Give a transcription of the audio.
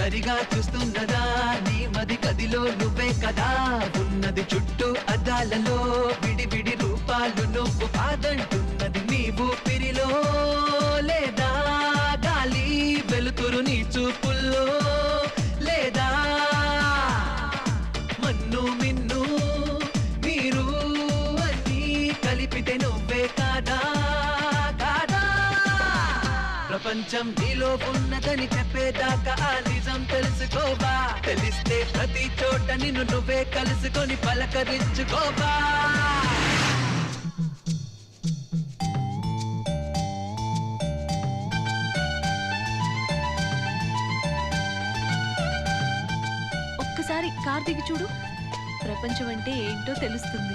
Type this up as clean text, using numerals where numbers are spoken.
సరిగా చూస్తున్నదా నీ మది గదిలో నువ్వే కదా ఉన్నది చుట్టూ అద్దాలలో విడి రూపాలు నువ్వు కాదంటున్నది నీ ఊపిరిలో లేదా గాలి వెలుతురు నీ చూపుల్లో లేదా మన్ను మిన్ను మీరు అన్నీ కలిపితే నువ్వే కాదా కాదా ప్రపంచం నీలో ఉన్నదని చెప్పేదాకా ఆ నిజం తెలుసుకోవా తెలిస్తే ప్రతి చోట నిన్ను నువ్వే కలుసుకొని పలకరించుకోవా ఒక్కసారి కార్ దిగి చూడు ప్రపంచం అంటే ఏంటో తెలుస్తుంది.